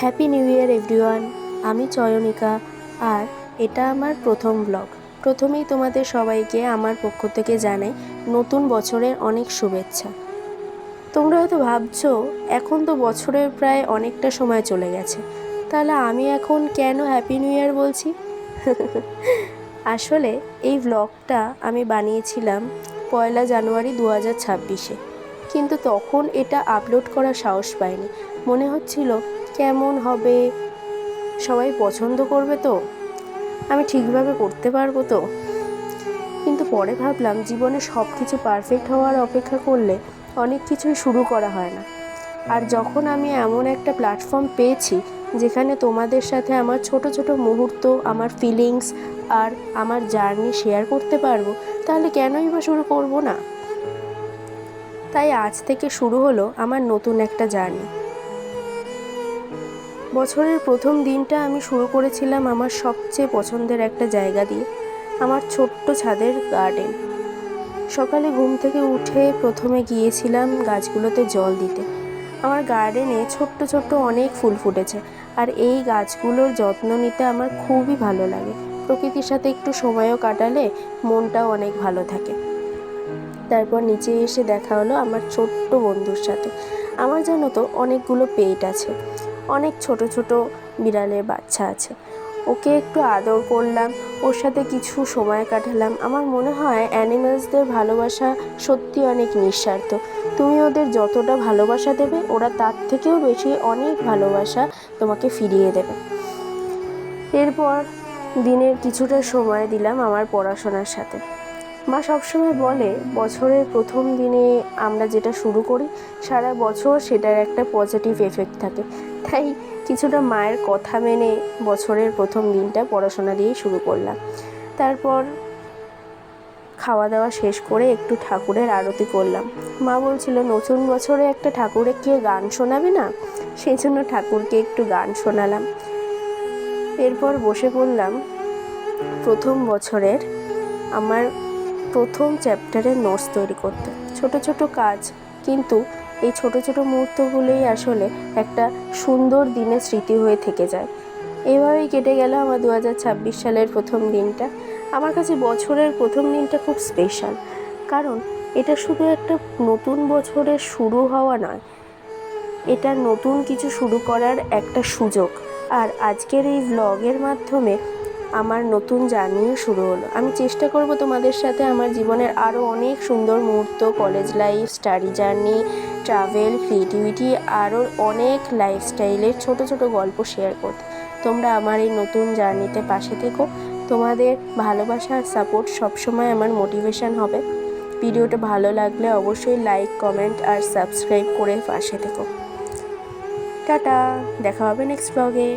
Happy new year everyone. আমি চয়নিকা, আর এটা আমার প্রথম ব্লগ। প্রথমেই তোমাদের সবাইকে আমার পক্ষ থেকে জানাই নতুন বছরের অনেক শুভেচ্ছা। তোমরা হয়তো ভাবছো এখন তো বছরের প্রায় অনেকটা সময় চলে গেছে, তাহলে আমি এখন কেন হ্যাপি নিউ ইয়ার বলছি? আসলে এই ব্লগটা আমি বানিয়েছিলাম 1 জানুয়ারি 2026-এ, কিন্তু তখন এটা আপলোড করার সাহস পাইনি। মনে হচ্ছিল কেমন হবে, সবাই পছন্দ করবে তো, আমি ঠিকভাবে করতে পারবো তো। কিন্তু পরে ভাবলাম জীবনে সব কিছু পারফেক্ট হওয়ার অপেক্ষা করলে অনেক কিছুই শুরু করা হয় না। আর যখন আমি এমন একটা প্ল্যাটফর্ম পেয়েছি যেখানে তোমাদের সাথে আমার ছোট ছোট মুহূর্ত, আমার ফিলিংস আর আমার জার্নি শেয়ার করতে পারবো, তাহলে কেনই বা শুরু করব না। তাই আজ থেকে শুরু হলো আমার নতুন একটা জার্নি। বছরের প্রথম দিনটা আমি শুরু করেছিলাম আমার সবচেয়ে পছন্দের একটা জায়গা দিয়ে, আমার ছোট্ট ছাদের গার্ডেন। সকালে ঘুম থেকে উঠে প্রথমে গিয়েছিলাম গাছগুলোতে জল দিতে। আমার গার্ডেনে ছোট্ট ছোট্ট অনেক ফুল ফুটেছে, আর এই গাছগুলোর যত্ন নিতে আমার খুবই ভালো লাগে। প্রকৃতির সাথে একটু সময়ও কাটালে মনটাও অনেক ভালো থাকে। তারপর নিচে এসে দেখা হলো আমার ছোট্ট বন্ধুর সাথে। আমার জানো তো অনেকগুলো পেট আছে, অনেক ছোট ছোট বিড়ালের বাচ্চা আছে। ওকে একটু আদর করলাম, ওর সাথে কিছু সময় কাটালাম। আমার মনে হয় অ্যানিমেলসদের ভালোবাসা সত্যি অনেক নিঃস্বার্থ। তুমি ওদের যতটা ভালোবাসা দেবে, ওরা তার থেকেও বেশি অনেক ভালোবাসা তোমাকে ফিরিয়ে দেবে। এরপর দিনের কিছুটা সময় দিলাম আমার পড়াশোনার সাথে। মা সবসময় বলে বছরের প্রথম দিনে আমরা যেটা শুরু করি সারা বছর সেটার একটা পজিটিভ এফেক্ট থাকে। তাই কিছুটা মায়ের কথা মেনে বছরের প্রথম দিনটা পড়াশোনা দিয়েই শুরু করলাম। তারপর খাওয়া দাওয়া শেষ করে একটু ঠাকুরের আরতি করলাম। মা বলছিল নতুন বছরে একটা ঠাকুরকে গান শোনাবে না, সেই জন্য ঠাকুরকে একটু গান শোনালাম। এরপর বসে পড়লাম প্রথম বছরের আমার প্রথম চ্যাপ্টারের নোটস তৈরি করতে। ছোট ছোট কাজ, কিন্তু এই ছোট ছোট মুহূর্তগুলোই আসলে একটা সুন্দর দিনের স্মৃতি হয়ে থেকে যায়। এভাবেই কেটে গেল আমার 2026 সালের প্রথম দিনটা। আমার কাছে বছরের প্রথম দিনটা খুব স্পেশাল, কারণ এটা শুধু একটা নতুন বছরের শুরু হওয়া নয়, এটা নতুন কিছু শুরু করার একটা সুযোগ। আর আজকের এই ব্লগের মাধ্যমে আমার নতুন জার্নিও শুরু হলো। আমি চেষ্টা করব তোমাদের সাথে আমার জীবনের আরও অনেক সুন্দর মুহূর্ত, college life, study journey, travel, creativity, আরও অনেক লাইফস্টাইলের ছোট ছোট গল্প শেয়ার করতে। তোমরা আমার এই নতুন জার্নিতে পাশে থেকো। তোমাদের ভালোবাসা আর সাপোর্ট সবসময় আমার মোটিভেশন হবে। ভিডিওটা ভালো লাগলে অবশ্যই লাইক, কমেন্ট আর সাবস্ক্রাইব করে পাশে থেকো। টাটা, দেখা হবে নেক্সট ব্লগে।